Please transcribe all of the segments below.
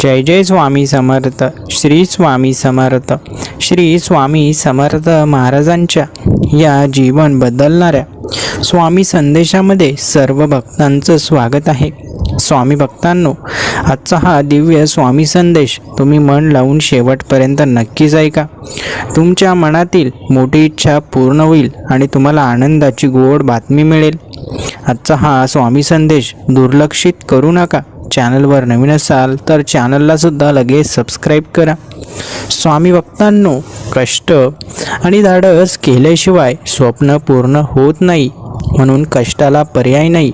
जय जय स्वामी समर्थ. श्री स्वामी समर्थ. श्री स्वामी समर्थ महाराजांच्या या जीवन बदलणाऱ्या स्वामी संदेशामध्ये सर्व भक्तांचं स्वागत आहे. स्वामी भक्तांनो, आजचा हा दिव्य स्वामी संदेश तुम्ही मन लावून शेवटपर्यंत नक्कीच ऐका. तुमच्या मनातील मोठी इच्छा पूर्ण होईल आणि तुम्हाला आनंदाची गोड बातमी मिळेल. आजचा हा स्वामी संदेश दुर्लक्षित करू नका. चॅनलवर नवीन असाल तर चॅनलला सुद्धा लगेच सबस्क्राईब करा. स्वामी भक्तांनो, कष्ट आणि धाडस केल्याशिवाय स्वप्न पूर्ण होत नाही, म्हणून कष्टाला पर्याय नाही.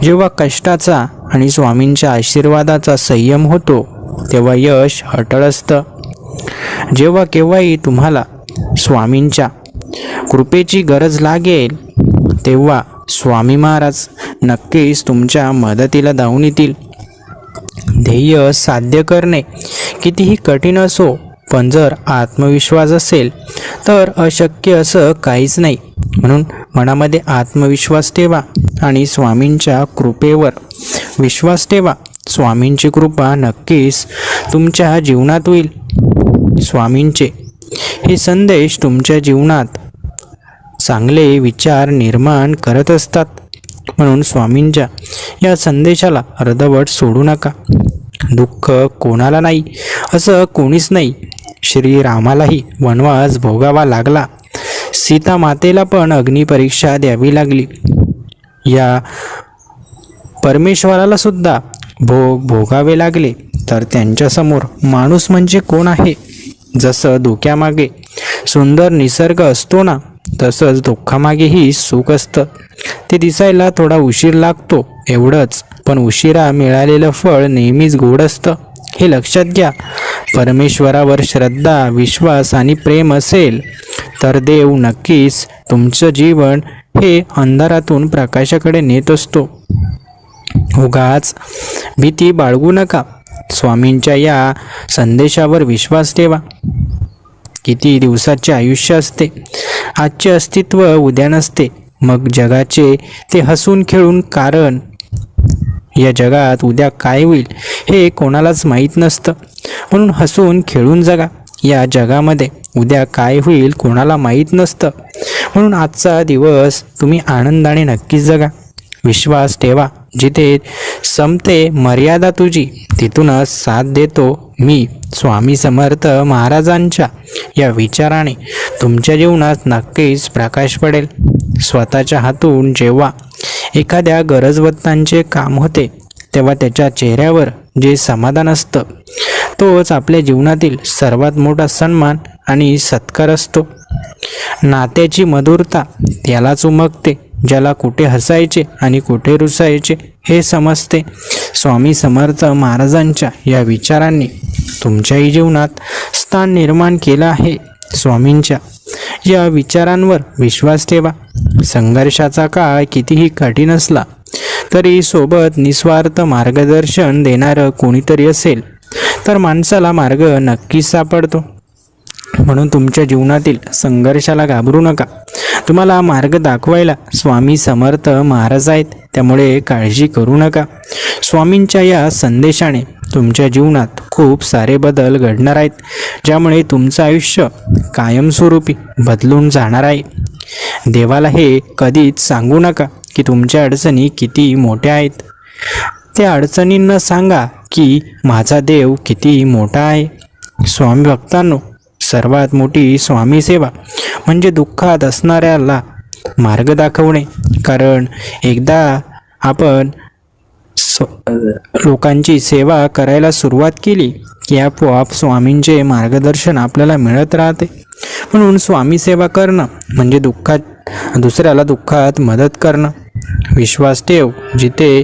जेव्हा कष्टाचा आणि स्वामींच्या आशीर्वादाचा संयम होतो तेव्हा यश अटळ असतं. जेव्हा केव्हाही तुम्हाला स्वामींच्या कृपेची गरज लागेल तेव्हा स्वामी महाराज नक्कीच तुमच्या मदतीला धावून येतील. ध्येय साध्य करणे कितीही कठीण असो, पण जर आत्मविश्वास असेल तर अशक्य असं काहीच नाही. म्हणून मनामध्ये आत्मविश्वास ठेवा आणि स्वामींच्या कृपेवर विश्वास ठेवा. स्वामींची कृपा नक्कीच तुमच्या जीवनात होईल. स्वामींचे हे संदेश तुमच्या जीवनात चांगले विचार निर्माण करत असतात, म्हणून स्वामींच्या या संदेशाला अर्धवट सोडू नका. दुःख कोणाला नाही असं कोणीच नाही. श्रीरामालाही वनवास भोगावा लागला, सीता मातेला पण अग्निपरीक्षा द्यावी लागली. या परमेश्वराला सुद्धा भोगावे लागले. तर त्यांच्यासमोर माणूस म्हणजे कोण आहे? जसं धोक्यामागे सुंदर निसर्ग असतो ना, तसंच दुःखामागेही सुख असतं. ते दिसायला थोडा उशीर लागतो एवढंच, पण उशिरा मिळालेलं फळ नेहमीच गोड असतं, हे लक्षात घ्या. परमेश्वरावर श्रद्धा, विश्वास आणि प्रेम असेल तर देव नक्कीच तुमचं जीवन हे अंधारातून प्रकाशाकडे नेत असतो. उगाच भीती बाळगू नका. स्वामींच्या या संदेशावर विश्वास ठेवा. किती दिवसाचे आयुष्य असते, आजचे अस्तित्व उद्या नसते. मग जगाचे ते हसून खेळून, कारण या जगात उद्या काय होईल हे कोणालाच माहीत नसतं. म्हणून हसून खेळून जगा. या जगामध्ये उद्या काय होईल कोणाला माहीत नसतं, म्हणून आजचा दिवस तुम्ही आनंदाने नक्कीच जगा. विश्वास ठेवा, जिथे संपते मर्यादा तुझी तिथूनच साथ देतो मी. स्वामी समर्थ महाराजांच्या या विचाराने तुमच्या जीवनात नक्कीच प्रकाश पडेल. स्वतःच्या हातून जेव्हा एखाद्या गरजवंतांचे काम होते तेव्हा त्याच्या चेहऱ्यावर जे समाधान असतं तोच आपल्या जीवनातील सर्वात मोठा सन्मान आणि सत्कार असतो. नात्याची मधुरता त्यालाच उमगते ज्याला कुठे हसायचे आणि कुठे रुसायचे हे समजते. स्वामी समर्थ महाराजांच्या या विचारांनी तुमच्याही जीवनात स्थान निर्माण केलं आहे. स्वामींच्या या विचारांवर विश्वास ठेवा. संघर्षाचा काळ कितीही कठीण असला तरी सोबत निस्वार्थ मार्गदर्शन देणारं कोणीतरी असेल तर माणसाला मार्ग नक्कीच सापडतो. म्हणून तुमच्या जीवनातील संघर्षाला घाबरू नका. तुम्हाला मार्ग दाखवायला स्वामी समर्थ महाराज आहेत, त्यामुळे काळजी करू नका. स्वामींच्या या संदेशाने तुमच्या जीवनात खूप सारे बदल घडणार आहेत, ज्यामुळे तुमचं आयुष्य कायमस्वरूपी बदलून जाणार आहे. देवाला हे कधीच सांगू नका की तुमच्या अडचणी किती मोठ्या आहेत. त्या अडचणींना सांगा की माझा देव किती मोठा आहे. स्वामी भक्तांनो, सर्वात मोठी स्वामी सेवा म्हणजे दुःखात असणाऱ्याला मार्ग दाखवणे. कारण एकदा आपण लोकांची सेवा करायला सुरुवात केली की आपोआप स्वामींचे मार्गदर्शन आपल्याला मिळत राहते. म्हणून स्वामी सेवा करणं म्हणजे दुसऱ्याला दुःखात मदत करणं. विश्वास ठेव, जिथे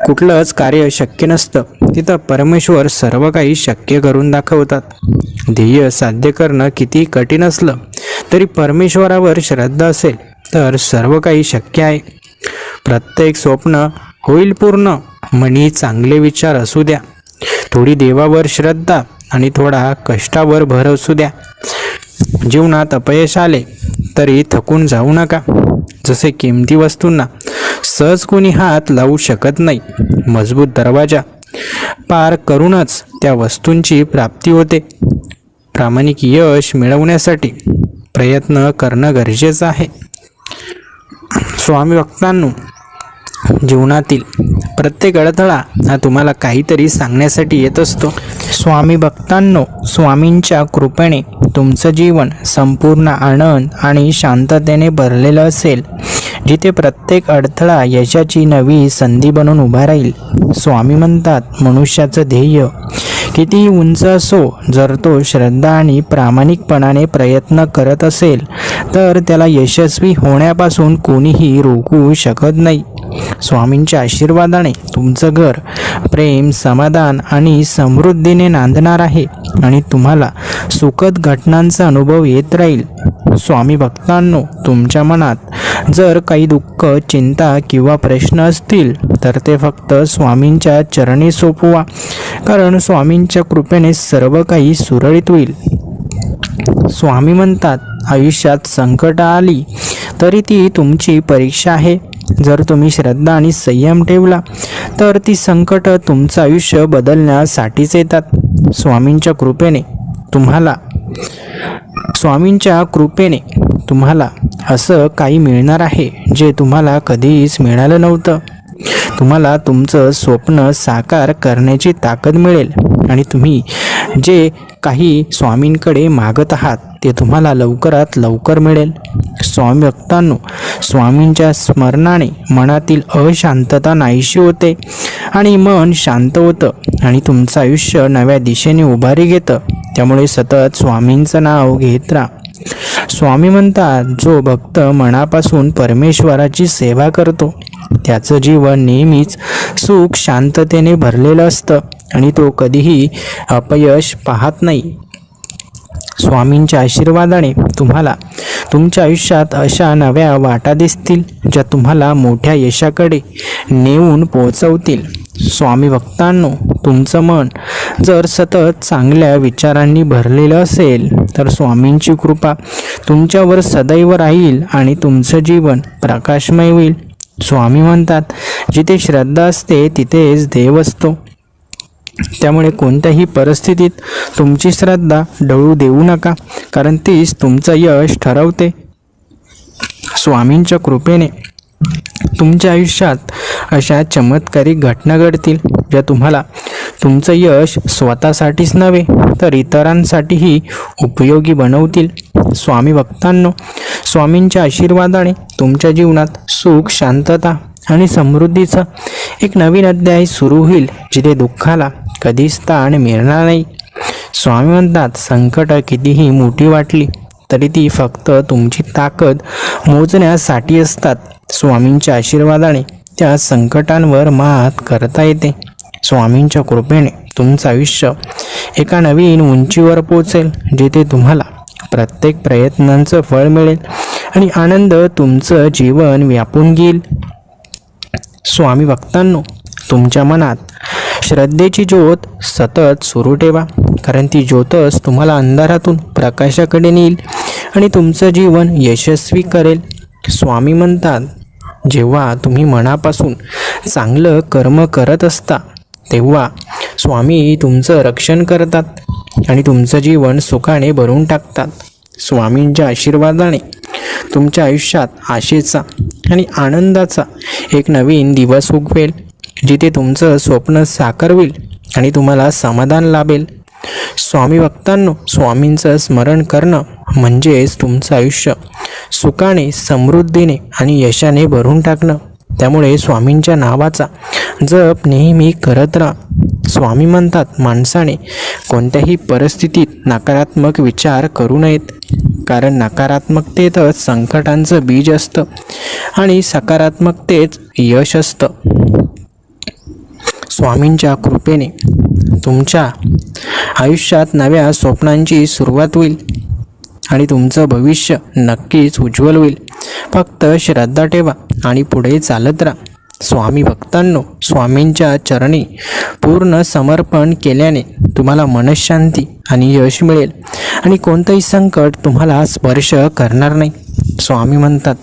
कुठलंच कार्य शक्य नसतं तिथं परमेश्वर सर्व काही शक्य करून दाखवतात. ध्येय साध्य करणं किती कठीण असलं तरी परमेश्वरावर श्रद्धा असेल तर सर्व काही शक्य आहे. प्रत्येक स्वप्न होईल पूर्ण. मनी चांगले विचार असू द्या. थोडी देवावर श्रद्धा आणि थोडा कष्टावर भर असू द्या. जीवनात अपयश आले तरी थकून जाऊ नका. जसे किमती वस्तूंना सहज कोणी हात लावू शकत नाही, मजबूत दरवाजा पार करूनच त्या वस्तूंची प्राप्ती होते. प्रामाणिक यश मिळवण्यासाठी प्रयत्न करणं गरजेचं आहे. स्वामी भक्तांनो, जीवनातील प्रत्येक अडथळा हा तुम्हाला काहीतरी सांगण्यासाठी येत असतो. स्वामी भक्तांनो, स्वामींच्या कृपेने तुमचं जीवन संपूर्ण आनंद आणि शांततेने भरलेलं असेल, जिथे प्रत्येक अडथळा यशाची नवी संधी बनून उभा राहील. स्वामी म्हणतात, मनुष्याचं ध्येय कितीही उंच असो, जर तो श्रद्धा आणि प्रामाणिकपणाने प्रयत्न करत असेल तर त्याला यशस्वी होण्यापासून कोणीही रोखू शकत नाही. स्वामींच्या आशीर्वादाने तुमचं घर प्रेम, समाधान आणि समृद्धीने नांदणार आहे आणि तुम्हाला सुखद घटनांचा अनुभव येत राहील. स्वामी भक्तांनो, तुमच्या मनात जर काही दुःख, चिंता किंवा प्रश्न असतील तर ते फक्त स्वामींच्या चरणी सोपवा, कारण स्वामींच्या कृपेने सर्व काही सुरळीत होईल. स्वामी म्हणतात, आयुष्यात संकट आली तरी ती तुमची परीक्षा आहे. जर तुम्ही श्रद्धा आणि संयम ठेवला तर ती संकट तुमचं आयुष्य बदलण्यासाठीच येतात. स्वामींच्या कृपेने तुम्हाला असं काही मिळणार आहे जे तुम्हाला कधीच मिळालं नव्हतं. तुम्हाला तुमचं स्वप्न साकार करण्याची ताकद मिळेल आणि तुम्ही जे काही स्वामींकडे मागत आहात ते तुम्हाला लवकरात लवकर मिळेल. स्वामी भक्तांनो, स्वामींच्या स्मरणाने मनातील अशांतता नाहीशी होते आणि मन शांत होतं आणि तुमचं आयुष्य नव्या दिशेने उभारी घेतं. त्यामुळे सतत स्वामींचं नाव घेत राहा. स्वामी म्हणतात, जो भक्त मनापासून परमेश्वराची सेवा करतो त्याचं जीवन नेहमीच सुख शांततेने भरलेलं असतं आणि तो कधीही अपयश पाहत नाही. स्वामींच्या आशीर्वादाने तुम्हाला तुमच्या आयुष्यात अशा नव्या वाटा दिसतील ज्या तुम्हाला मोठ्या यशाकडे नेऊन पोहोचवतील. स्वामी भक्तांनो, तुमचं मन जर सतत चांगल्या विचारांनी भरलेलं असेल तर स्वामींची कृपा तुमच्यावर सदैव राहील आणि तुमचं जीवन प्रकाशमय होईल. स्वामी म्हणतात, जिथे श्रद्धा असते तिथेच देव असतो. त्यामुळे कोणत्याही परिस्थितीत तुमची श्रद्धा डळू देऊ नका, कारण तीच तुमचं यश ठरवते. स्वामींच्या कृपेने तुमच्या आयुष्यात अशा चमत्कारिक घटना घडतील ज्या तुम्हाला तुमचं यश स्वतःसाठीच नव्हे तर इतरांसाठीही उपयोगी बनवतील. स्वामी भक्तांनो, स्वामींच्या आशीर्वादाने तुमच्या जीवनात सुख, शांतता आणि समृद्धीचा एक नवीन अध्याय सुरू होईल, जिथे दुःखाला कधीच स्थान मिळणार नाही. स्वामी म्हणतात, संकट कितीही मोठी वाटली तरी ती फक्त तुमची ताकद मोजण्यासाठी असतात. स्वामींच्या आशीर्वादाने त्या संकटांवर मात करता येते. स्वामींच्या कृपेने तुमचं आयुष्य एका नवीन उंचीवर पोहोचेल, जिथे तुम्हाला प्रत्येक प्रयत्नांचं फळ मिळेल आणि आनंद तुमचं जीवन व्यापून घेईल. स्वामी भक्तांनो, तुमच्या मनात श्रद्धेची ज्योत सतत सुरू ठेवा, कारण ती ज्योतच तुम्हाला अंधारातून प्रकाशाकडे नेईल आणि तुमचं जीवन यशस्वी करेल. स्वामी म्हणतात, जेव्हा तुम्ही मनापासून चांगलं कर्म करत असता तेव्हा स्वामी तुमचं रक्षण करतात आणि तुमचं जीवन सुखाने भरून टाकतात. स्वामींच्या आशीर्वादाने तुमच्या आयुष्यात आशेचा आणि आनंदाचा एक नवीन दिवस उगवेल, जिथे तुमचं स्वप्न साकार होईल आणि तुम्हाला समाधान लाभेल. स्वामी भक्तांनो, स्वामींचं स्मरण करणं म्हणजेच तुमचं आयुष्य सुखाने, समृद्धीने आणि यशाने भरून टाकणं. त्यामुळे स्वामींच्या नावाचा जप नेहमी करत राहा. स्वामी म्हणतात, माणसाने कोणत्याही परिस्थितीत नकारात्मक विचार करू नयेत, कारण नकारात्मकतेतच संकटांचं बीज असतं आणि सकारात्मकतेच यश असतं. स्वामींच्या कृपेने तुमच्या आयुष्यात नव्या स्वप्नांची सुरुवात होईल आणि तुमचं भविष्य नक्कीच उज्ज्वल होईल. फक्त श्रद्धा ठेवा आणि पुढे चालत राहा. स्वामी भक्तांनो, स्वामींच्या चरणी पूर्ण समर्पण केल्याने तुम्हाला मनःशांती आणि यश मिळेल आणि कोणतंही संकट तुम्हाला स्पर्श करणार नाही. स्वामी म्हणतात,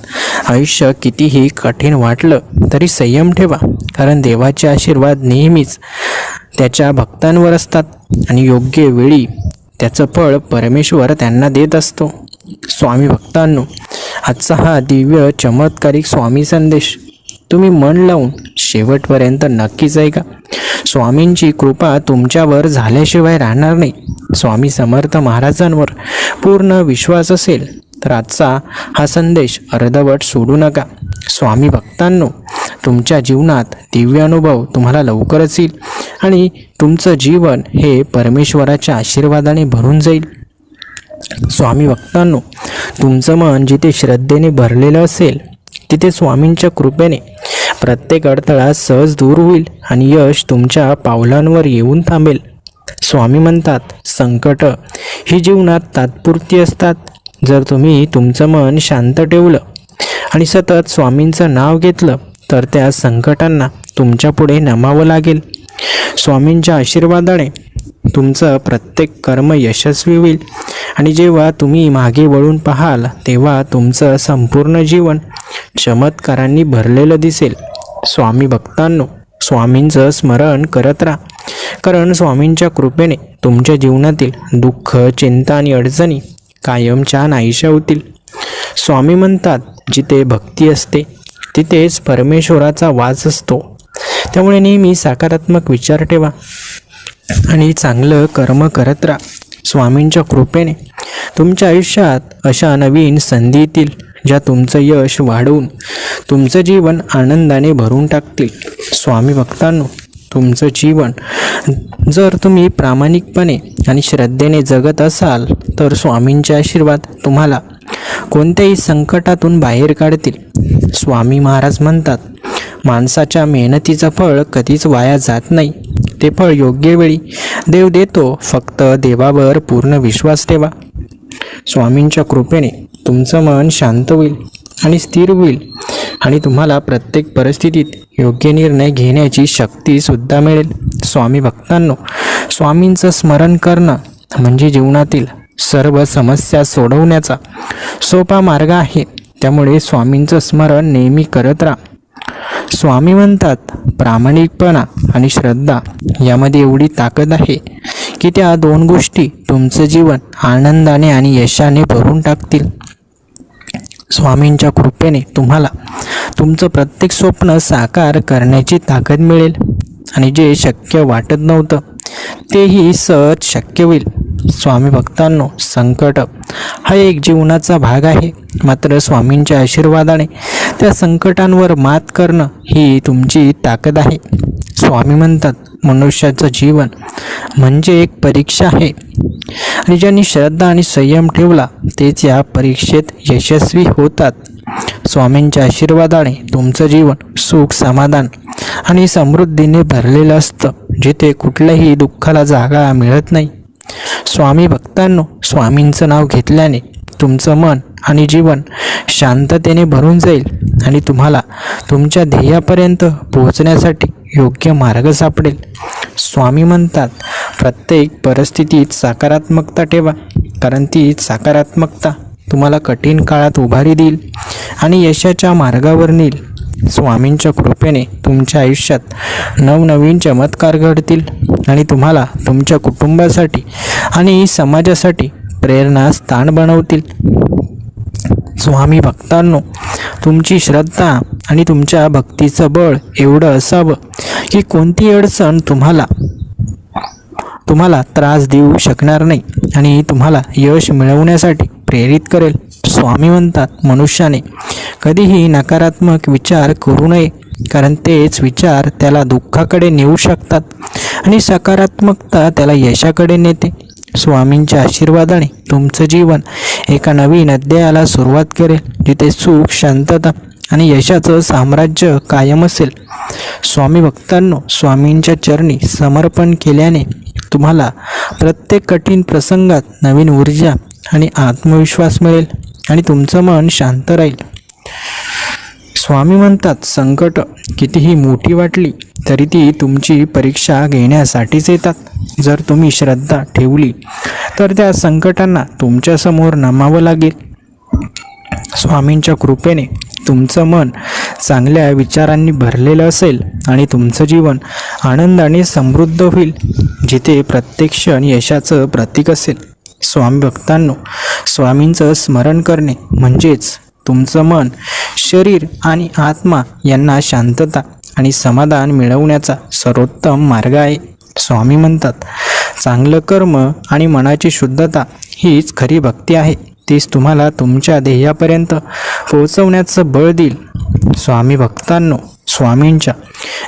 आयुष्य कितीही कठीण वाटलं तरी संयम ठेवा, कारण देवाचे आशीर्वाद नेहमीच त्याच्या भक्तांवर असतात आणि योग्य वेळी त्याचं फळ परमेश्वर त्यांना देत असतो. स्वामी भक्तांनो, आजचा हा दिव्य चमत्कारिक स्वामी संदेश तुम्ही मन लावून शेवटपर्यंत नक्कीच ऐका. स्वामींची कृपा तुमच्यावर झाल्याशिवाय राहणार नाही. स्वामी समर्थ महाराजांवर पूर्ण विश्वास असेल तर आजचा हा संदेश अर्धवट सोडू नका. स्वामी भक्तांनो, तुमच्या जीवनात दिव्य अनुभव तुम्हाला लवकरच येईल आणि तुमचं जीवन हे परमेश्वराच्या आशीर्वादाने भरून जाईल. स्वामी भक्तांनो, तुमचं मन जिथे श्रद्धेने भरलेलं असेल तिथे स्वामींच्या कृपेने प्रत्येक अडथळा सहज दूर होईल आणि यश तुमच्या पावलांवर येऊन थांबेल. स्वामी म्हणतात, संकट ही जीवनात तात्पुरती असतात. जर तुम्ही तुमचं मन शांत ठेवलं आणि सतत स्वामींचं नाव घेतलं तर त्या संकटांना तुमच्या पुढे नमावं लागेल. स्वामींच्या आशीर्वादाने तुमचं प्रत्येक कर्म यशस्वी होईल आणि जेव्हा तुम्ही मागे वळून पाहाल तेव्हा तुमचं संपूर्ण जीवन चमत्कारांनी भरलेलं दिसेल. स्वामी भक्तांनो, स्वामींचं स्मरण करत राहा, कारण स्वामींच्या कृपेने तुमच्या जीवनातील दुःख, चिंता आणि अडचणी कायमच्या नाहीशा होतील. स्वामी म्हणतात, जिथे भक्ती असते तिथेच परमेश्वराचा वास असतो. त्यामुळे नेहमी सकारात्मक विचार ठेवा आणि चांगलं कर्म करत राहा. स्वामींच्या कृपेने तुमच्या आयुष्यात अशा नवीन संधी येतील ज्या तुमचं यश वाढवून तुमचं जीवन आनंदाने भरून टाकतील. स्वामी भक्तांनो, तुमचं जीवन जर तुम्ही प्रामाणिकपणे आणि श्रद्धेने जगत असाल तर स्वामींचे आशीर्वाद तुम्हाला कोणत्याही संकटातून बाहेर काढतील. स्वामी महाराज म्हणतात, माणसाच्या मेहनतीचं फळ कधीच वाया जात नाही. ते फळ योग्य वेळी देव देतो. फक्त देवावर पूर्ण विश्वास ठेवा. स्वामींच्या कृपेने तुमचं मन शांत होईल आणि स्थिर होईल आणि तुम्हाला प्रत्येक परिस्थितीत योग्य निर्णय घेण्याची शक्तीसुद्धा मिळेल. स्वामी भक्तांनो, स्वामींचं स्मरण करणं म्हणजे जीवनातील सर्व समस्या सोडवण्याचा सोपा मार्ग आहे. त्यामुळे स्वामींचं स्मरण नेहमी करत राहा. स्वामी म्हणतात, प्रामाणिकपणा आणि श्रद्धा यामध्ये एवढी ताकद आहे की त्या दोन गोष्टी तुमचं जीवन आनंदाने आणि यशाने भरून टाकतील. स्वामींच्या कृपेने तुम्हाला तुमचं प्रत्येक स्वप्न साकार करण्याची ताकद मिळेल आणि जे शक्य वाटत नव्हतं तेही सहज शक्य होईल. स्वामी भक्तांनो, संकट हा एक जीवनाचा भाग आहे, मात्र स्वामींच्या आशीर्वादाने त्या संकटांवर मात करणं ही तुमची ताकद आहे. स्वामी म्हणतात, मनुष्याचं जीवन म्हणजे एक परीक्षा आहे आणि ज्यांनी श्रद्धा आणि संयम ठेवला तेच या परीक्षेत यशस्वी होतात. स्वामींच्या आशीर्वादाने तुमचं जीवन सुख, समाधान आणि समृद्धीने भरलेलं असतं, जिथे कुठल्याही दुःखाला जागा मिळत नाही. स्वामी भक्तांनो, स्वामींचं नाव घेतल्याने तुमचं मन आणि जीवन शांततेने भरून जाईल आणि तुम्हाला तुमच्या ध्येयापर्यंत पोहोचण्यासाठी योग्य मार्ग सापडेल. स्वामी म्हणतात, प्रत्येक परिस्थितीत सकारात्मकता ठेवा, कारण ती सकारात्मकता तुम्हाला कठीण काळात उभारी देईल आणि यशाच्या मार्गावर नेईल. स्वामींच्या कृपेने तुमच्या आयुष्यात नवनवीन चमत्कार घडतील आणि तुम्हाला तुमच्या कुटुंबासाठी आणि समाजासाठी प्रेरणास्थान बनवतील. स्वामी भक्तांनो, तुमची श्रद्धा आणि तुमच्या भक्तीचं बळ एवढं असावं की कोणतीही अडचण तुम्हाला त्रास देऊ शकणार नाही आणि तुम्हाला यश मिळवण्यासाठी प्रेरित करेल. स्वामी म्हणतात, मनुष्याने कधीही नकारात्मक विचार करू नये, कारण तेच विचार त्याला दुःखाकडे नेऊ शकतात आणि सकारात्मकता त्याला यशाकडे नेते. स्वामींच्या आशीर्वादाने तुमचं जीवन एका नवीन अध्यायाला सुरुवात करेल, जिथे सुख, शांतता आणि यशाचं साम्राज्य कायम असेल. स्वामी भक्तांनो, स्वामींच्या चरणी समर्पण केल्याने तुम्हाला प्रत्येक कठीण प्रसंगात नवीन ऊर्जा आणि आत्मविश्वास मिळेल आणि तुमचं मन शांत राहील. स्वामी म्हणतात, संकट कितीही मोठी वाटली तरी ती तुमची परीक्षा घेण्यासाठीच येतात. जर तुम्ही श्रद्धा ठेवली तर त्या संकटांना तुमच्यासमोर नमावं लागेल. स्वामींच्या कृपेने तुमचं मन चांगल्या विचारांनी भरलेलं असेल आणि तुमचं जीवन आनंदाने समृद्ध होईल, जिथे प्रत्येक क्षण यशाचं प्रतीक असेल. स्वामी भक्तांनो, स्वामींचं स्मरण करणे म्हणजेच तुमचं मन, शरीर आणि आत्मा यांना शांतता आणि समाधान मिळवण्याचा सर्वोत्तम मार्ग आहे. स्वामी म्हणतात, चांगलं कर्म आणि मनाची शुद्धता हीच खरी भक्ती आहे. तीच तुम्हाला तुमच्या ध्येयापर्यंत पोहोचवण्याचं बळ देईल. स्वामी भक्तांनो, स्वामींच्या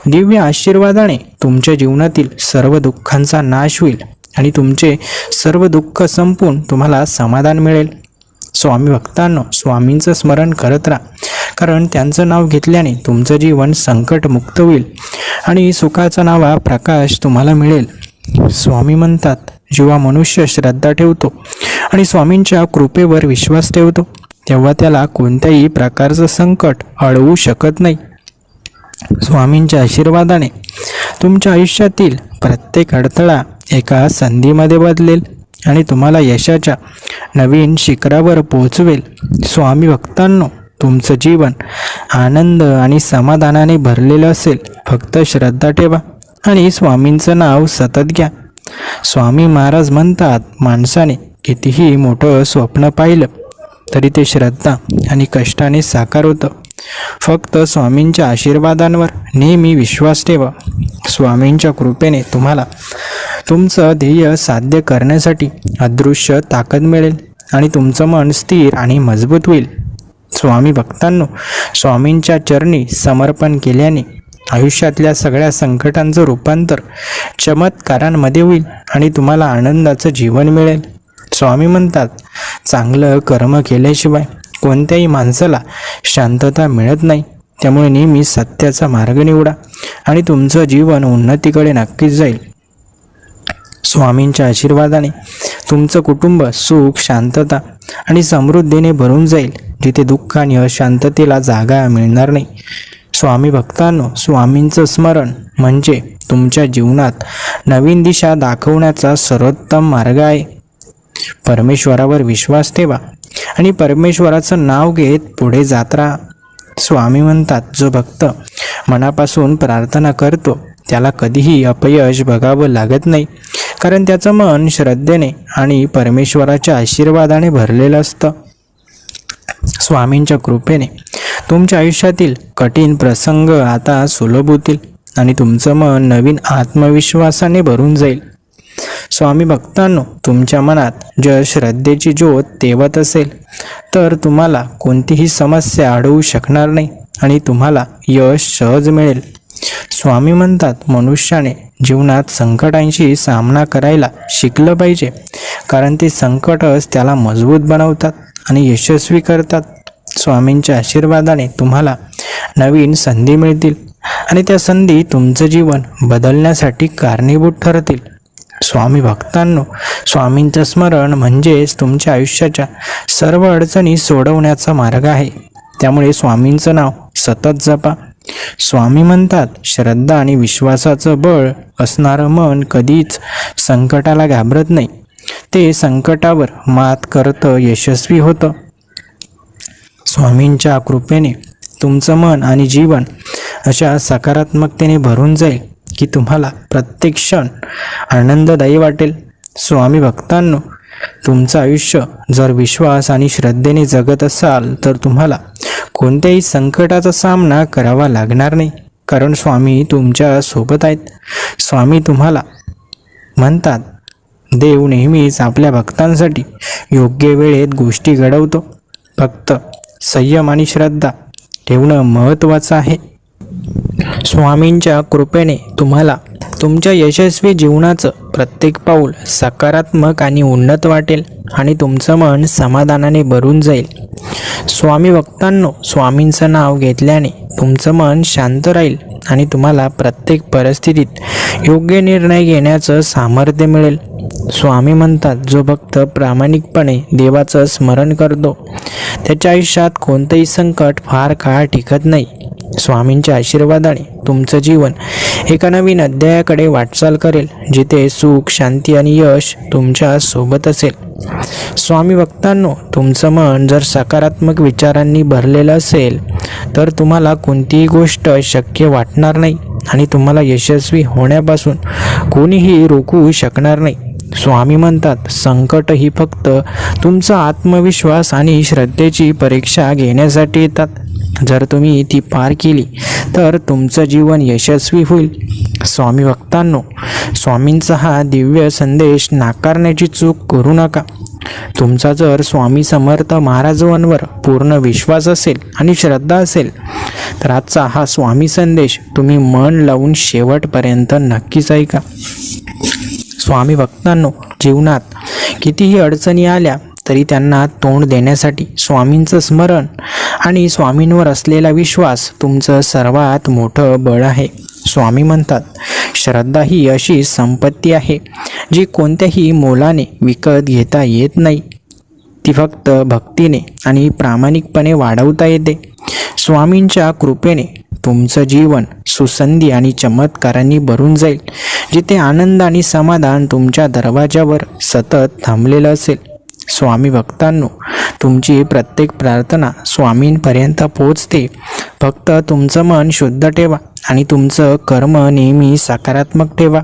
दिव्य आशीर्वादाने तुमच्या जीवनातील सर्व दुःखांचा नाश होईल आणि तुमचे सर्व दुःख संपून तुम्हाला समाधान मिळेल. स्वामी भक्तांनो, स्वामींचं स्मरण करत राहा, कारण त्यांचं नाव घेतल्याने तुमचं जीवन संकटमुक्त होईल आणि सुखाचा नवा प्रकाश तुम्हाला मिळेल. स्वामी म्हणतात, जेव्हा मनुष्य श्रद्धा ठेवतो आणि स्वामींच्या कृपेवर विश्वास ठेवतो, तेव्हा त्याला कोणत्याही प्रकारचं संकट अडवू शकत नाही. स्वामींच्या आशीर्वादाने तुमच्या आयुष्यातील प्रत्येक अडथळा एका संधीमध्ये बदलेल आणि तुम्हाला यशाच्या नवीन शिखरावर पोहोचवेल. स्वामी भक्तांनो, तुमचं जीवन आनंद आणि समाधानाने भरलेलं असेल. फक्त श्रद्धा ठेवा आणि स्वामींचं नाव सतत घ्या. स्वामी महाराज म्हणतात, माणसाने कितीही मोठं स्वप्न पाहिलं तरी ते श्रद्धा आणि कष्टाने साकार होतं. फक्त स्वामींच्या आशीर्वादांवर नेहमी विश्वास ठेवा. स्वामींच्या कृपेने तुम्हाला तुमचं ध्येय साध्य करण्यासाठी अदृश्य ताकद मिळेल आणि तुमचं मन स्थिर आणि मजबूत होईल. स्वामी भक्तांनो, स्वामींच्या चरणी समर्पण केल्याने आयुष्यातल्या सगळ्या संकटांचं रूपांतर चमत्कारांमध्ये होईल आणि तुम्हाला आनंदाचं जीवन मिळेल. स्वामी म्हणतात, चांगलं कर्म केल्याशिवाय कोणत्याही माणसाला शांतता मिळत नाही. त्यामुळे नेहमी सत्याचा मार्ग निवडा आणि तुमचं जीवन उन्नतीकडे नक्कीच जाईल. स्वामींच्या आशीर्वादाने तुमचं कुटुंब सुख, शांतता आणि समृद्धीने भरून जाईल, जिथे दुःख आणि अशांततेला जागा मिळणार नाही. स्वामी भक्तांनो, स्वामींचं स्मरण म्हणजे तुमच्या जीवनात नवीन दिशा दाखवण्याचा सर्वोत्तम मार्ग आहे. परमेश्वरावर विश्वास ठेवा आणि परमेश्वराचं नाव घेत पुढे जात राहा. स्वामी म्हणतात, जो भक्त मनापासून प्रार्थना करतो त्याला कधीही अपयश बघावं लागत नाही, कारण त्याचं मन श्रद्धेने आणि परमेश्वराच्या आशीर्वादाने भरलेलं असतं. स्वामींच्या कृपेने तुमच्या आयुष्यातील कठीण प्रसंग आता सुलभ होतील आणि तुमचं मन नवीन आत्मविश्वासाने भरून जाईल. स्वामी भक्तांनो, तुमच्या मनात जर श्रद्धेची ज्योत तेवत असेल तर तुम्हाला कोणतीही समस्या अडवू शकणार नाही आणि तुम्हाला यश सहज मिळेल. स्वामी म्हणतात, मनुष्याने जीवनात संकटांशी सामना करायला शिकलं पाहिजे, कारण ते संकटच त्याला मजबूत बनवतात आणि यशस्वी करतात. स्वामींच्या आशीर्वादाने तुम्हाला नवीन संधी मिळतील आणि त्या संधी तुमचं जीवन बदलण्यासाठी कारणीभूत ठरतील. स्वामी भक्तांनो, स्वामींचं स्मरण म्हणजेच तुमच्या आयुष्याच्या सर्व अडचणी सोडवण्याचा मार्ग आहे. त्यामुळे स्वामींचं नाव सतत जपा. स्वामी म्हणतात, श्रद्धा आणि विश्वासाचं बळ असणारं मन कधीच संकटाला घाबरत नाही. ते संकटावर मात करतं यशस्वी होतं. स्वामींच्या कृपेने तुमचं मन आणि जीवन अशा सकारात्मकतेने भरून जाईल की तुम्हाला प्रत्येक क्षण आनंददायी वाटेल. स्वामी भक्तांनो, तुमचं आयुष्य जर विश्वास आणि श्रद्धेने जगत असाल तर तुम्हाला कोणत्याही संकटाचा सामना करावा लागणार नाही, कारण स्वामी तुमच्या सोबत आहेत. स्वामी तुम्हाला म्हणतात, देव नेहमीच आपल्या भक्तांसाठी योग्य वेळेत गोष्टी घडवतो. फक्त संयम आणि श्रद्धा ठेवणं महत्त्वाचं आहे. स्वामींच्या कृपेने तुम्हाला तुमच्या यशस्वी जीवनाचं प्रत्येक पाऊल सकारात्मक आणि उन्नत वाटेल आणि तुमचं मन समाधानाने भरून जाईल. स्वामी भक्तांनो, स्वामींचं नाव घेतल्याने तुमचं मन शांत राहील आणि तुम्हाला प्रत्येक परिस्थितीत योग्य निर्णय घेण्याचं सामर्थ्य मिळेल. स्वामी म्हणतात, जो भक्त प्रामाणिकपणे देवाचं स्मरण करतो त्याच्या आयुष्यात कोणतंही संकट फार काळ टिकत नाही. स्वामींच्या आशीर्वादाने तुमचं जीवन एका नवीन अध्यायाकडे वाटचाल करेल, जिथे सुख, शांती आणि यश तुमच्या सोबत असेल. स्वामी भक्तांनो, तुमचं मन जर सकारात्मक विचारांनी भरलेलं असेल तर तुम्हाला कोणतीही गोष्ट शक्य वाटणार नाही आणि तुम्हाला यशस्वी होण्यापासून कोणीही रोखू शकणार नाही. स्वामी म्हणतात, संकट ही फक्त तुमचा आत्मविश्वास आणि श्रद्धेची परीक्षा घेण्यासाठी येतात. जर तुम्ही ती पार केली तर तुमचं जीवन यशस्वी होईल. स्वामी भक्तांनो, स्वामींचा हा दिव्य संदेश नाकारण्याची चूक करू नका. तुमचा जर स्वामी समर्थ महाराजांवर पूर्ण विश्वास असेल आणि श्रद्धा असेल तर आजचा हा स्वामी संदेश तुम्ही मन लावून शेवटपर्यंत नक्कीच ऐका. स्वामी भक्तांनो, जीवनात कितीही अडचणी आल्या तरी त्यांना तोंड देण्यासाठी स्वामींचं स्मरण आणि स्वामींवर असलेला विश्वास तुमचं सर्वात मोठं बळ आहे. स्वामी म्हणतात, श्रद्धा ही अशी संपत्ती आहे जी कोणत्याही मोलाने विकत घेता येत नाही. ती फक्त भक्तीने आणि प्रामाणिकपणे वाढवता येते. स्वामींच्या कृपेने तुमचं जीवन सुसंधी आणि चमत्कारांनी भरून जाईल, जिथे आनंद आणि समाधान तुमच्या दरवाजावर सतत थांबलेलं असेल. स्वामी भक्तांनो, तुमची प्रत्येक प्रार्थना स्वामींपर्यंत पोहोचते. फक्त तुमचं मन शुद्ध ठेवा आणि तुमचं कर्म नेहमी सकारात्मक ठेवा.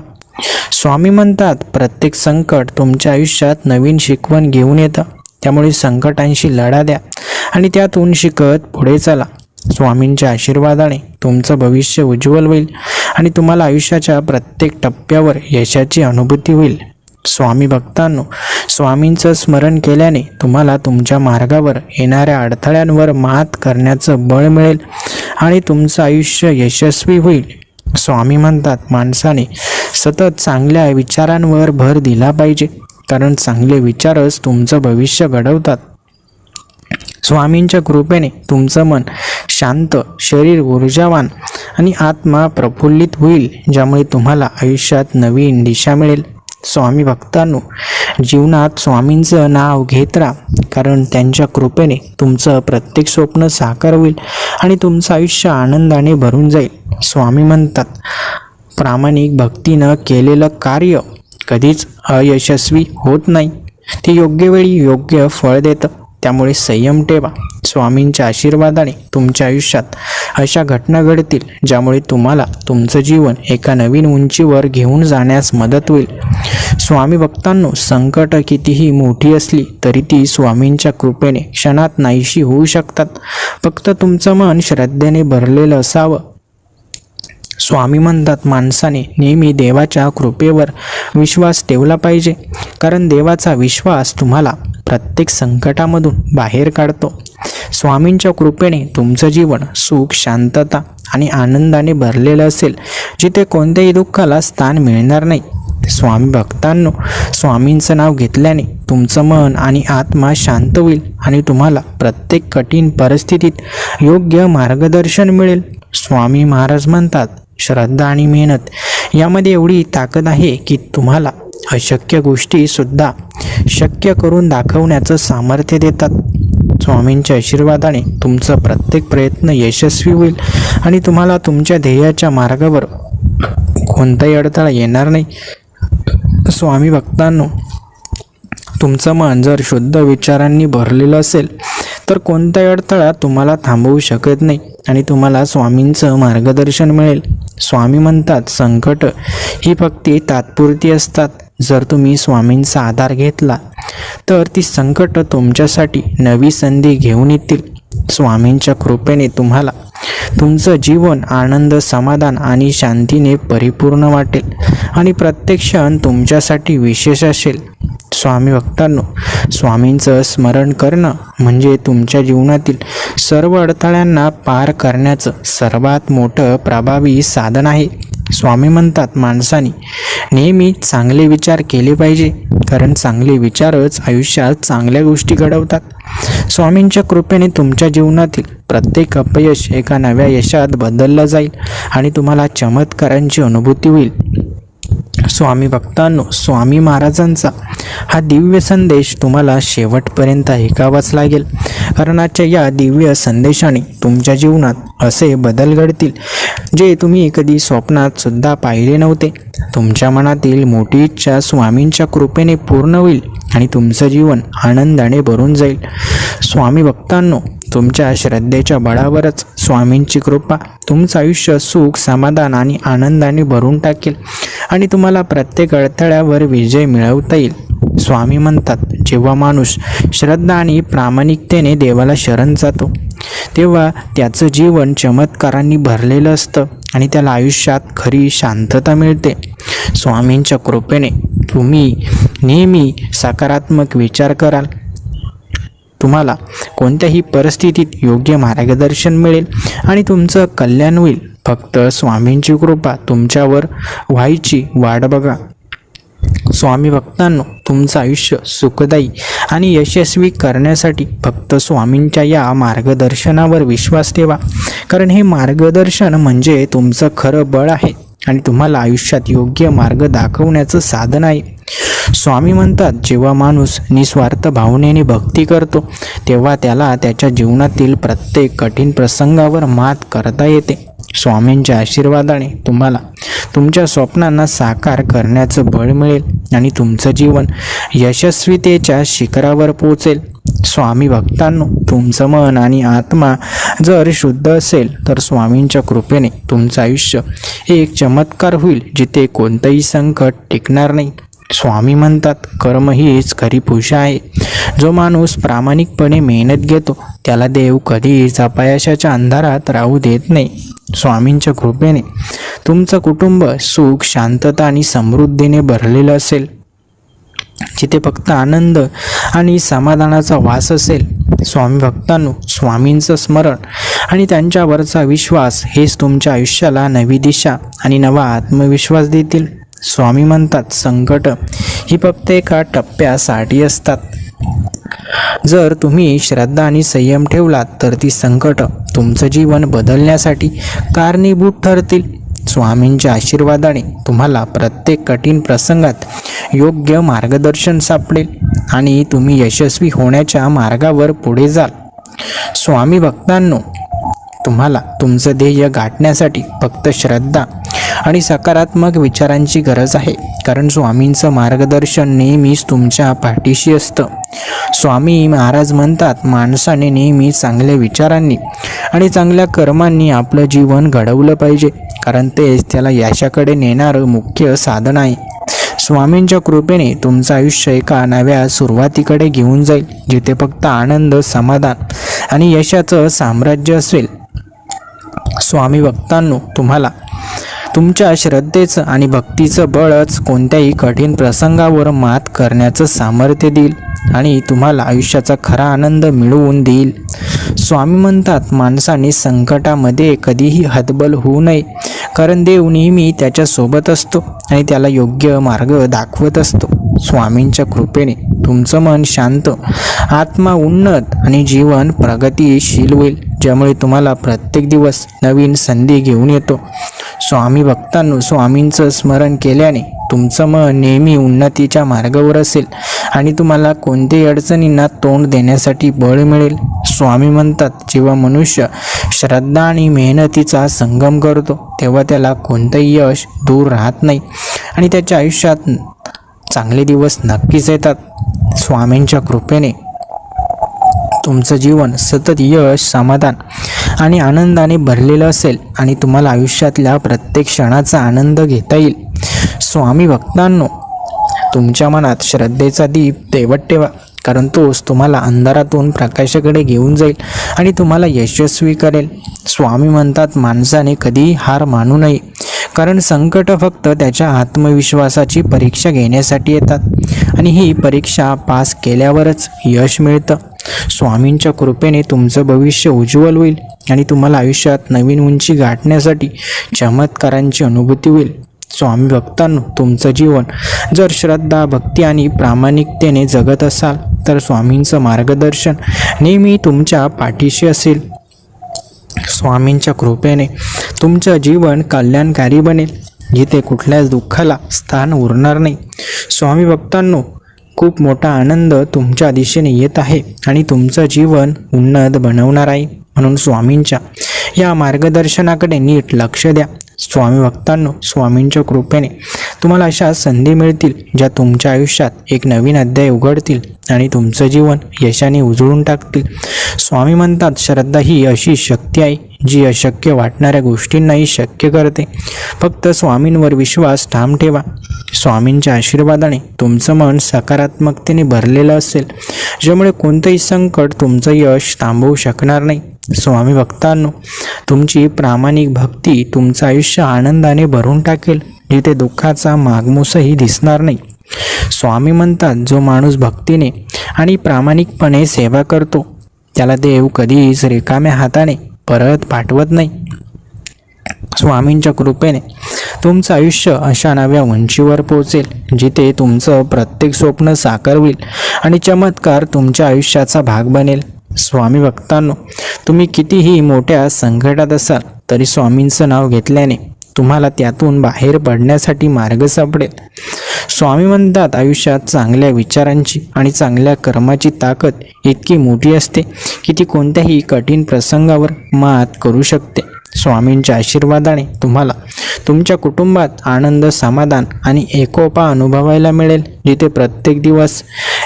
स्वामी म्हणतात, प्रत्येक संकट तुमच्या आयुष्यात नवीन शिकवण घेऊन येतं. त्यामुळे संकटांशी लढा द्या आणि त्यातून शिकत पुढे चला. स्वामींच्या आशीर्वादाने तुमचं भविष्य उज्ज्वल होईल आणि तुम्हाला आयुष्याच्या प्रत्येक टप्प्यावर यशाची अनुभूती होईल. स्वामी भक्तांनो, स्वामींचं स्मरण केल्याने तुम्हाला तुमच्या मार्गावर येणाऱ्या अडथळ्यांवर मात करण्याचं बळ मिळेल आणि तुमचं आयुष्य यशस्वी होईल. स्वामी म्हणतात, माणसाने सतत चांगल्या विचारांवर भर दिला पाहिजे, कारण चांगले विचारच तुमचं भविष्य घडवतात. स्वामींच्या कृपेने तुमचं मन शांत, शरीर ऊर्जावान आणि आत्मा प्रफुल्लित होईल, ज्यामुळे तुम्हाला आयुष्यात नवीन दिशा मिळेल. स्वामी भक्तांनो, जीवनात स्वामींचं नाव घेत राहा, कारण त्यांच्या कृपेने तुमचं प्रत्येक स्वप्न साकार होईल आणि तुमचं आयुष्य आनंदाने भरून जाईल. स्वामी म्हणतात, प्रामाणिक भक्तीनं केलेलं कार्य कधीच अयशस्वी होत नाही. ते योग्य वेळी योग्य फळ देतं. त्यामुळे संयम ठेवा. स्वामींच्या आशीर्वादाने तुमच्या आयुष्यात अशा घटना घडतील ज्यामुळे तुम्हाला तुमचं जीवन एका नवीन उंचीवर घेऊन जाण्यास मदत होईल. स्वामी भक्तांनो, संकट कितीही मोठी असली तरी ती स्वामींच्या कृपेने क्षणात नाहीशी होऊ शकतात. फक्त तुमचं मन श्रद्धेने भरलेलं असावं. स्वामी म्हणतात, माणसाने नेहमी देवाच्या कृपेवर विश्वास ठेवला पाहिजे, कारण देवाचा विश्वास तुम्हाला प्रत्येक संकटामधून बाहेर काढतो. स्वामींच्या कृपेने तुमचं जीवन सुख, शांतता आणि आनंदाने भरलेलं असेल, जिथे कोणत्याही दुःखाला स्थान मिळणार नाही. स्वामी भक्तांनो, स्वामींचं नाव घेतल्याने तुमचं मन आणि आत्मा शांत होईल आणि तुम्हाला प्रत्येक कठीण परिस्थितीत योग्य मार्गदर्शन मिळेल. स्वामी महाराज म्हणतात, श्रद्धा आणि मेहनत यामध्ये एवढी ताकद आहे की तुम्हाला अशक्य गोष्टी सुद्धा शक्य करून दाखवण्याचं सामर्थ्य देतात. स्वामींच्या आशीर्वादाने तुमचा प्रत्येक प्रयत्न यशस्वी होईल आणि तुम्हाला तुमच्या ध्येयाच्या मार्गावर कोणताही अडथळा येणार नाही. स्वामी भक्तांनो, तुमचं मन जर शुद्ध विचारांनी भरलेलं असेल तर कोणताही अडथळा तुम्हाला थांबवू शकत नाही आणि तुम्हाला स्वामींचं मार्गदर्शन मिळेल. स्वामी म्हणतात, संकट ही फक्त तात्पुरती असतात. जर तुम्ही स्वामींचा आधार घेतला तर ती संकट तुमच्यासाठी नवी संधी घेऊन येतील. स्वामींच्या कृपेने तुम्हाला तुमचं जीवन आनंद, समाधान आणि शांतीने परिपूर्ण वाटेल आणि प्रत्येक क्षण तुमच्यासाठी विशेष असेल. स्वामी भक्तांनो, स्वामींचं स्मरण करणं म्हणजे तुमच्या जीवनातील सर्व अडथळ्यांना पार करण्याचं सर्वात मोठं प्रभावी साधन आहे. स्वामी म्हणतात, माणसाने नेहमी चांगले विचार केले पाहिजे, कारण चांगले विचारच आयुष्यात चांगल्या गोष्टी घडवतात. स्वामींच्या कृपेने तुमच्या जीवनातील प्रत्येक अपयश एका नव्या यशात बदललं जाईल आणि तुम्हाला चमत्कारांची अनुभूती होईल. स्वामी भक्तांनो, स्वामी महाराजांचा हा दिव्य संदेश तुम्हाला शेवटपर्यंत ऐकावाच लागेल, कारण आजच्या या दिव्य संदेशाने तुमच्या जीवनात असे बदल घडतील जे तुम्ही कधी स्वप्नात सुद्धा पाहिले नव्हते. तुमच्या मनातील मोठी इच्छा स्वामींच्या कृपेने पूर्ण होईल आणि तुमचं जीवन आनंदाने भरून जाईल. स्वामी भक्तांनो, तुमच्या श्रद्धेच्या बळावरच स्वामींची कृपा तुमचं आयुष्य सुख, समाधान आणि आनंदाने भरून टाकेल आणि तुम्हाला प्रत्येक अडथळ्यावर विजय मिळवता येईल. स्वामी म्हणतात, जेव्हा माणूस श्रद्धा आणि प्रामाणिकतेने देवाला शरण जातो तेव्हा त्याचं जीवन चमत्कारांनी भरलेलं असतं आणि त्याला आयुष्यात खरी शांतता मिळते. स्वामींच्या कृपेने तुम्ही नेहमी सकारात्मक विचार कराल. तुम्हाला कोणत्याही परिस्थितीत योग्य मार्गदर्शन मिळेल आणि तुमचं कल्याण होईल. फक्त स्वामींची कृपा तुमच्यावर व्हायची वाट बघा. स्वामी भक्तांनो, तुमचं आयुष्य सुखदायी आणि यशस्वी करण्यासाठी फक्त स्वामींच्या या मार्गदर्शनावर विश्वास ठेवा. कारण हे मार्गदर्शन म्हणजे तुमचं खरं बळ आहे आणि तुम्हाला आयुष्यात योग्य मार्ग दाखवण्याचं साधन आहे. स्वामी म्हणतात, जेव्हा माणूस निस्वार्थ भावनेने भक्ती करतो तेव्हा त्याला त्याच्या जीवनातील प्रत्येक कठीण प्रसंगावर मात करता येते. स्वामींच्या आशीर्वादाने तुम्हाला तुमच्या स्वप्नांना साकार करण्याचं बळ मिळेल आणि तुमचं जीवन यशस्वीतेच्या शिखरावर पोहोचेल. स्वामी भक्तांनो, तुमचं मन आणि आत्मा जर शुद्ध असेल तर स्वामींच्या कृपेने तुमचं आयुष्य एक चमत्कार होईल जिथे कोणतंही संकट टिकणार नाही. स्वामी म्हणतात, कर्म हीच खरी पूजा आहे. जो माणूस प्रामाणिकपणे मेहनत घेतो त्याला देव कधीच अपयशाच्या अंधारात राहू देत नाही. स्वामींच्या कृपेने तुमचं कुटुंब सुख, शांतता आणि समृद्धीने भरलेलं असेल, जिथे फक्त आनंद आणि समाधानाचा वास असेल. स्वामी भक्तांनो, स्वामींचं स्मरण आणि त्यांच्यावरचा विश्वास हेच तुमच्या आयुष्याला नवी दिशा आणि नवा आत्मविश्वास देतील. स्वामी म्हणतात, संकट ही फक्त एका टप्प्यासाठी असतात. जर तुम्ही श्रद्धा आणि संयम ठेवलात तर ती संकट तुमचं जीवन बदलण्यासाठी कारणीभूत ठरतील. स्वामींच्या आशीर्वादाने तुम्हाला प्रत्येक कठीण प्रसंगात योग्य मार्गदर्शन सापडेल आणि तुम्ही यशस्वी होण्याच्या मार्गावर पुढे जाल. स्वामी भक्तांनो, तुम्हाला तुमचं ध्येय गाठण्यासाठी फक्त श्रद्धा आणि सकारात्मक विचारांची गरज आहे. कारण स्वामींचं मार्गदर्शन नेहमीच तुमच्या पाठीशी असतं. स्वामी महाराज म्हणतात, माणसाने नेहमी चांगल्या विचारांनी आणि चांगल्या कर्मांनी आपलं जीवन घडवलं पाहिजे, कारण तेच त्याला यशाकडे नेणारं मुख्य साधन आहे. स्वामींच्या कृपेने तुमचं आयुष्य एका नव्या सुरुवातीकडे घेऊन जाईल, जिथे फक्त आनंद, समाधान आणि यशाचं साम्राज्य असेल. स्वामी भक्तांनो, तुम्हाला तुमच्या श्रद्धेचं आणि भक्तीचं बळच कोणत्याही कठीण प्रसंगावर मात करण्याचं सामर्थ्य देईल आणि तुम्हाला आयुष्याचा खरा आनंद मिळवून देईल. स्वामी म्हणतात, माणसाने संकटामध्ये कधीही हतबल होऊ नये, कारण देव नेहमी त्याच्यासोबत असतो आणि त्याला योग्य मार्ग दाखवत असतो. स्वामींच्या कृपेने तुमचं मन शांत, आत्मा उन्नत आणि जीवन प्रगतिशील होईल, ज्यामुळे तुम्हाला प्रत्येक दिवस नवीन संधी घेऊन येतो. स्वामी भक्तांनो, स्वामींचं स्मरण केल्याने तुमचं मन नेहमी उन्नतीच्या मार्गावर असेल आणि तुम्हाला कोणत्याही अडचणींना तोंड देण्यासाठी बळ मिळेल. स्वामी म्हणतात, जेव्हा मनुष्य श्रद्धा आणि मेहनतीचा संगम करतो तेव्हा त्याला कोणतंही यश दूर राहत नाही आणि त्याच्या आयुष्यात चांगले दिवस नक्कीच येतात. स्वामींच्या कृपेने तुमचं जीवन सतत यश, समाधान आणि आनंदाने भरलेलं असेल आणि तुम्हाला आयुष्यातल्या प्रत्येक क्षणाचा आनंद घेता येईल. स्वामी भक्तांनो, तुमच्या मनात श्रद्धेचा दीप तेवत ठेवा, कारण तोच तुम्हाला अंधारातून प्रकाशाकडे घेऊन जाईल आणि तुम्हाला यशस्वी करेल. स्वामी म्हणतात, माणसाने कधीही हार मानू नये, कारण संकट फक्त त्याच्या आत्मविश्वासाची परीक्षा घेण्यासाठी येतात आणि ही परीक्षा पास केल्यावरच यश मिळतं. स्वामींच्या कृपेने तुमचं भविष्य उज्ज्वल होईल आणि तुम्हाला आयुष्यात नवीन उंची गाठण्यासाठी चमत्कारांची अनुभूती होईल. स्वामी भक्तांनो, तुमचं जीवन जर श्रद्धा, भक्ती आणि प्रामाणिकतेने जगत असाल तर स्वामींचं मार्गदर्शन नेहमी तुमच्या पाठीशी असेल. स्वामींच्या कृपेने तुमचं जीवन कल्याणकारी बनेल, जिथे कुठल्याच दुःखाला स्थान उरणार नाही. स्वामी भक्तांनो, खूप मोठा आनंद तुमच्या दिशेने येत आहे आणि तुमचं जीवन उन्नत बनवणार आहे. म्हणून स्वामींच्या या मार्गदर्शनाकडे नीट लक्ष द्या स्वामी भक्तांनो, स्वामींच्या कृपेने तुम्हाला अशा संधी मिळतील ज्या तुमच्या आयुष्यात एक नवीन अध्याय उघडतील आणि तुमचं जीवन यशाने उजळून टाकतील. स्वामी म्हणतात, श्रद्धा ही अशी शक्ती आहे जी अशक्य वाटणाऱ्या गोष्टींनाही शक्य करते. फक्त स्वामींवर विश्वास ठाम ठेवा. स्वामींच्या आशीर्वादाने तुमचं मन सकारात्मकतेने भरलेलं असेल, ज्यामुळे कोणतंही संकट तुमचं यश थांबवू शकणार नाही. स्वामी भक्तांनो, तुमची प्रामाणिक भक्ती तुमचं आयुष्य आनंदाने भरून टाकेल, जिथे दुःखाचा मागमूसही दिसणार नाही. स्वामी म्हणतात, जो माणूस भक्तीने आणि प्रामाणिकपणे सेवा करतो त्याला देव कधीच रिकाम्या हाताने परत पाठवत नाही. स्वामींच्या कृपेने तुमचं आयुष्य अशा नव्या उंचीवर पोहोचेल जिथे तुमचं प्रत्येक स्वप्न साकार होईल आणि चमत्कार तुमच्या आयुष्याचा भाग बनेल. स्वामी भक्तांनो, तुम्ही कितीही मोठ्या संकटात असाल तरी स्वामींचं नाव घेतल्याने तुम्हाला त्यातून बाहेर पडण्यासाठी मार्ग सापडेल. स्वामी म्हणतात, आयुष्यात चांगल्या विचारांची आणि चांगल्या कर्माची ताकद इतकी मोठी असते की ती कोणत्याही कठीण प्रसंगावर मात करू शकते. स्वामींच्या आशीर्वादाने तुम्हाला तुमच्या कुटुंबात आनंद, समाधान आणि एकोपा अनुभवायला मिळेल, जिथे प्रत्येक दिवस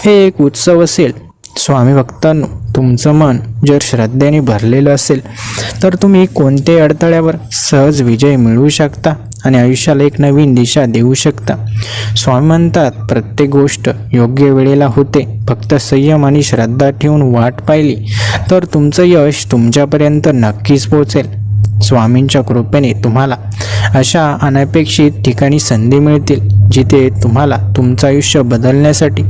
हे एक उत्सव असेल. स्वामी भक्तांनो, तुमचं मन जर श्रद्धेने भरलेलं असेल तर तुम्ही कोणत्याही अडथळ्यावर सहज विजय मिळवू शकता आणि आयुष्याला एक नवीन दिशा देऊ शकता. स्वामी म्हणतात, प्रत्येक गोष्ट योग्य वेळेला होते. फक्त संयम आणि श्रद्धा ठेवून वाट पाहिली तर तुमचं यश तुमच्यापर्यंत नक्कीच पोहोचेल. स्वामींच्या कृपेने तुम्हाला अशा अनपेक्षित ठिकाणी संधी मिळतील जिथे तुम्हाला तुमचं आयुष्य बदलण्यासाठी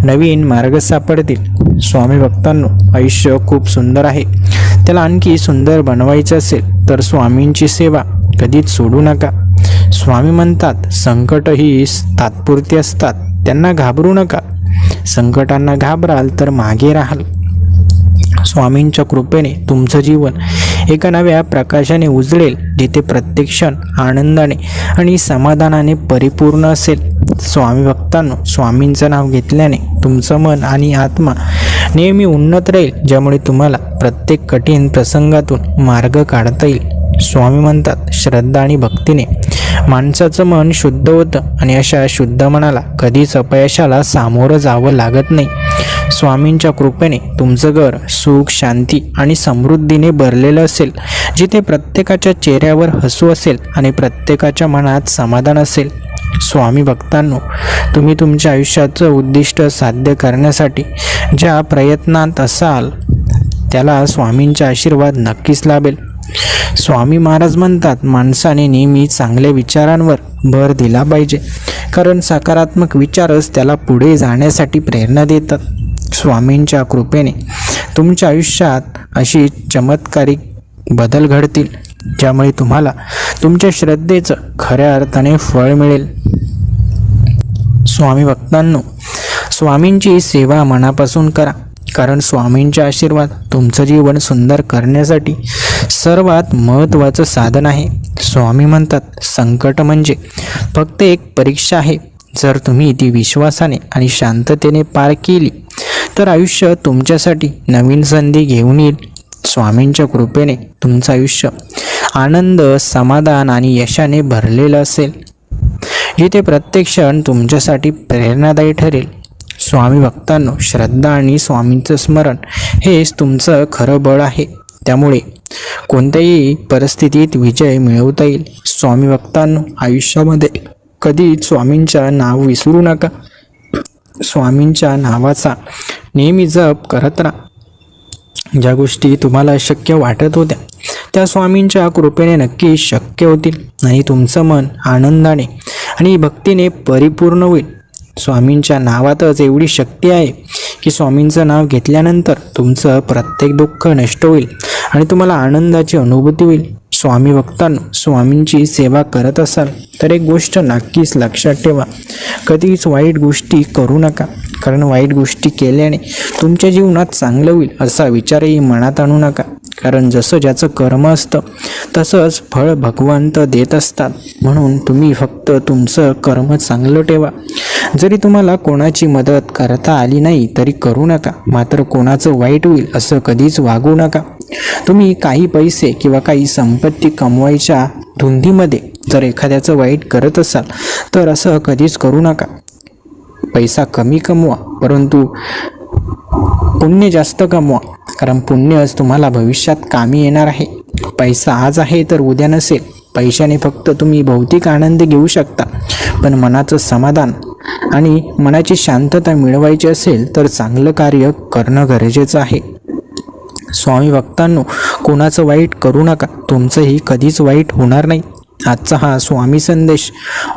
नवीन मार्ग सापडतील. स्वामी भक्तांनो, आयुष्य खूप सुंदर आहे. त्याला आणखी सुंदर बनवायचं असेल तर स्वामींची सेवा कधीच सोडू नका. स्वामी म्हणतात, संकट ही तात्पुरती असतात, त्यांना घाबरू नका. संकटांना घाबराल तर मागे राहाल. स्वामींच्या कृपेने तुमचं जीवन एका नव्या प्रकाशाने उजळेल, जिथे प्रत्येक क्षण आनंदाने आणि समाधानाने परिपूर्ण असेल. स्वामी भक्तांनो, स्वामींचं नाव घेतल्याने तुमचं मन आणि आत्मा नेहमी उन्नत राहील, ज्यामुळे तुम्हाला प्रत्येक कठीण प्रसंगातून मार्ग काढता येईल. स्वामी म्हणतात, श्रद्धा आणि भक्तीने माणसाचं मन शुद्ध होतं आणि अशा शुद्ध मनाला कधीच अपयशाला सामोरं जावं लागत नाही. स्वामींच्या कृपेने तुमचं घर सुख, शांती आणि समृद्धीने भरलेलं असेल, जिथे प्रत्येकाच्या चेहऱ्यावर हसू असेल आणि प्रत्येकाच्या मनात समाधान असेल. स्वामी भक्तांनो, तुम्ही तुमच्या आयुष्याचं उद्दिष्ट साध्य करण्यासाठी ज्या प्रयत्नात असाल त्याला स्वामींचा आशीर्वाद नक्कीच लाभेल. स्वामी महाराज म्हणतात, माणसाने नेहमी चांगल्या विचारांवर भर दिला पाहिजे, कारण सकारात्मक विचारच त्याला पुढे जाण्यासाठी प्रेरणा देतात. स्वामींच्या कृपेने तुमच्या आयुष्यात अशी चमत्कारिक बदल घडतील, ज्यामुळे तुम्हाला तुमच्या श्रद्धेचं खऱ्या अर्थाने फळ मिळेल. स्वामी भक्तांनो, स्वामींची सेवा मनापासून करा, कारण स्वामींचा आशीर्वाद तुमचं जीवन सुंदर करण्यासाठी सर्वात महत्त्वाचं साधन आहे. स्वामी म्हणतात, संकट म्हणजे फक्त एक परीक्षा आहे. जर तुम्ही ती विश्वासाने आणि शांततेने पार केली तर आयुष्य तुमच्यासाठी नवीन संधी घेऊन येईल. स्वामींच्या कृपेने तुमचं आयुष्य आनंद, समाधान आणि यशाने भरलेलं असेल, जिथे प्रत्येक क्षण तुमच्यासाठी प्रेरणादायी ठरेल. स्वामी भक्तांनो, श्रद्धा आणि स्वामींचं स्मरण हेच तुमचं खरं बळ आहे. त्यामुळे कोणत्याही परिस्थितीत विजय मिळवता येईल. स्वामी भक्तांनो, आयुष्यामध्ये कधीच स्वामींचं नाव विसरू नका. स्वामींच्या नावाचा नेहमी जप करत राहा. ज्या गोष्टी तुम्हाला अशक्य वाटत होत्या त्या स्वामींच्या कृपेने नक्की शक्य होतील आणि तुमचं मन आनंदाने आणि भक्तीने परिपूर्ण होईल. स्वामींच्या नावातच एवढी शक्ती आहे की स्वामींचं नाव घेतल्यानंतर तुमचं प्रत्येक दुःख नष्ट होईल आणि तुम्हाला आनंदाची अनुभूती होईल. स्वामी भक्तांनो, स्वामींची सेवा करत असाल तर एक गोष्ट नक्कीच लक्षात ठेवा, कधीच वाईट गोष्टी करू नका, कारण वाईट गोष्टी केल्याने तुमच्या जीवनात चांगलं होईल असा विचारही मनात आणू नका. कारण जसं ज्याचं कर्म असतं तसंच फळ भगवंत देत असतात. म्हणून तुम्ही फक्त तुमचं कर्म चांगलं ठेवा. जरी तुम्हाला कोणाची मदत करता आली नाही तरी करू नका, मात्र कोणाचं वाईट होईल असं कधीच वागू नका. तुम्ही काही पैसे किंवा काही संपत्ती कमवायच्या धुंदीमध्ये जर एखाद्याचं वाईट करत असाल तर असं कधीच करू नका. पैसा कमी कमवा, परंतु पुण्य जास्त कमवा, कारण पुण्यच तुम्हाला भविष्यात कामी येणार आहे. पैसा आज आहे तर उद्या नसेल. पैशाने फक्त तुम्ही भौतिक आनंद घेऊ शकता, पण मनाचं समाधान आणि मनाची शांतता मिळवायची असेल तर चांगलं कार्य करणं गरजेचं आहे. स्वामी भक्तांनो, कोणाचं वाईट करू नका, तुमचंही कधीच वाईट होणार नाही. आजचा हा स्वामी संदेश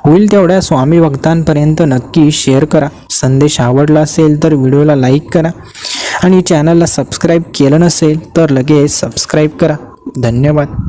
होईल तेवढ्या स्वामी भक्तांपर्यंत नक्की शेअर करा. संदेश आवडला असेल तर व्हिडिओला लाईक करा आणि चॅनलला सबस्क्राईब केलं नसेल तर लगेच सबस्क्राईब करा. धन्यवाद.